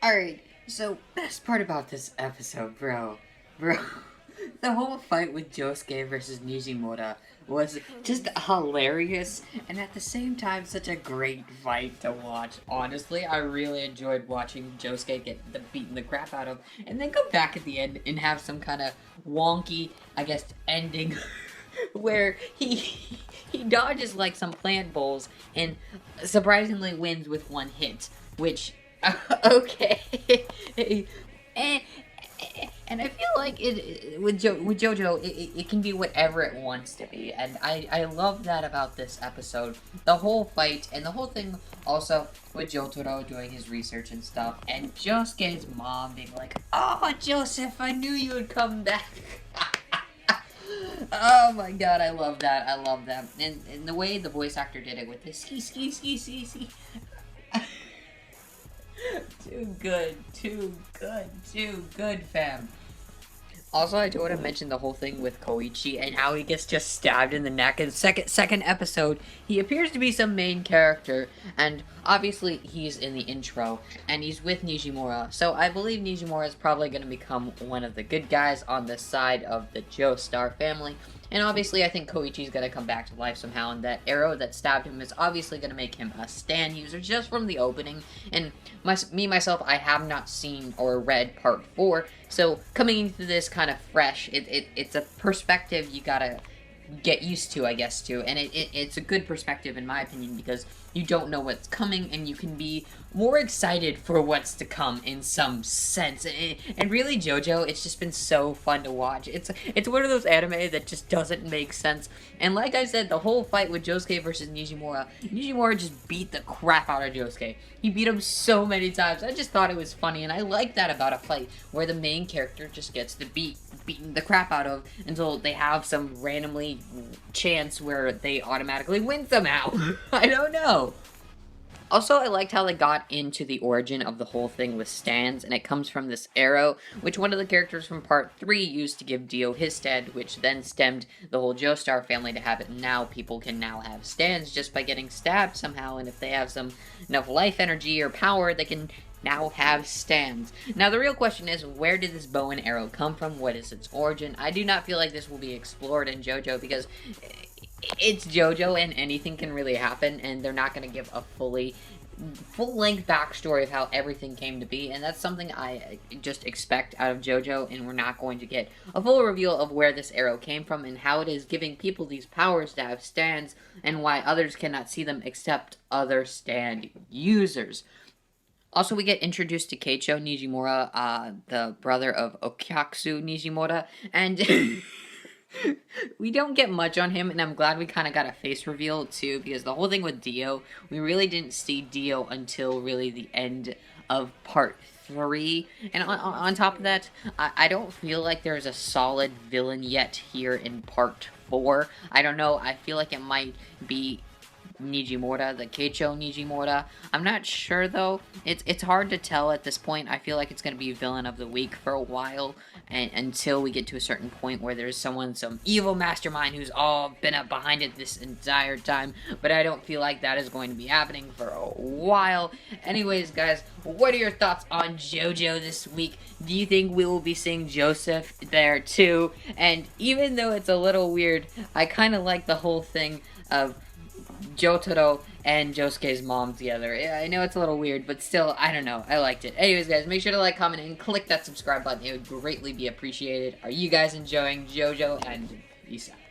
Alright, so best part about this episode, bro, the whole fight with Josuke versus Nijimura was just hilarious, and at the same time, such a great fight to watch. Honestly, I really enjoyed watching Josuke get beaten the crap out of, and then come back at the end and have some kind of wonky, I guess, ending where he dodges like some plant bowls and surprisingly wins with one hit, which okay. and, and I feel like with JoJo, it can be whatever it wants to be, and I love that about this episode. The whole fight and the whole thing also with Jotaro doing his research and stuff, and Josuke's mom being like, "Oh, Joseph, I knew you would come back." Oh my god, I love that. I love that. And the way the voice actor did it with the ski. Too good, fam. Also, I do want to mention the whole thing with Koichi and how he gets just stabbed in the neck in the second episode. He appears to be some main character, and obviously he's in the intro, and he's with Nijimura, so I believe Nijimura is probably going to become one of the good guys on the side of the Joestar family. And obviously, I think Koichi's going to come back to life somehow, and that arrow that stabbed him is obviously going to make him a stand user just from the opening. And myself, I have not seen or read part 4, so coming into this kind of fresh, it's a perspective you gotta get used to, I guess, too. And it's a good perspective, in my opinion, because you don't know what's coming, and you can be more excited for what's to come in some sense. And really, JoJo, it's just been so fun to watch. It's one of those anime that just doesn't make sense. And like I said, the whole fight with Josuke versus Nijimura just beat the crap out of Josuke. He beat him so many times. I just thought it was funny, and I like that about a fight where the main character just gets beaten the crap out of until they have some randomly chance where they automatically win somehow. I don't know. Also, I liked how they got into the origin of the whole thing with stands, and it comes from this arrow, which one of the characters from part 3 used to give Dio his stand, which then stemmed the whole Joestar family to have it, and now people can now have stands just by getting stabbed somehow, and if they have enough life energy or power, they can now have stands. Now, the real question is, where did this bow and arrow come from? What is its origin? I do not feel like this will be explored in JoJo, because it's JoJo and anything can really happen, and they're not going to give a full-length backstory of how everything came to be, and that's something I just expect out of JoJo, and we're not going to get a full reveal of where this arrow came from and how it is giving people these powers to have stands, and why others cannot see them except other stand users. Also, we get introduced to Keicho Nijimura, the brother of Okyaksu Nijimura, and we don't get much on him, and I'm glad we kind of got a face reveal, too, because the whole thing with Dio, we really didn't see Dio until really the end of part 3, and on top of that, I don't feel like there's a solid villain yet here in part 4. I don't know, I feel like it might be Nijimura, the Keicho Nijimura. I'm not sure, though. It's hard to tell at this point. I feel like it's going to be Villain of the Week for a while, and until we get to a certain point where there's some evil mastermind who's all been up behind it this entire time, but I don't feel like that is going to be happening for a while. Anyways, guys, what are your thoughts on JoJo this week? Do you think we will be seeing Joseph there, too? And even though it's a little weird, I kind of like the whole thing of Jotaro and Josuke's mom together. Yeah, I know it's a little weird, but still, I don't know. I liked it. Anyways, guys, make sure to like, comment, and click that subscribe button. It would greatly be appreciated. Are you guys enjoying JoJo? And peace out.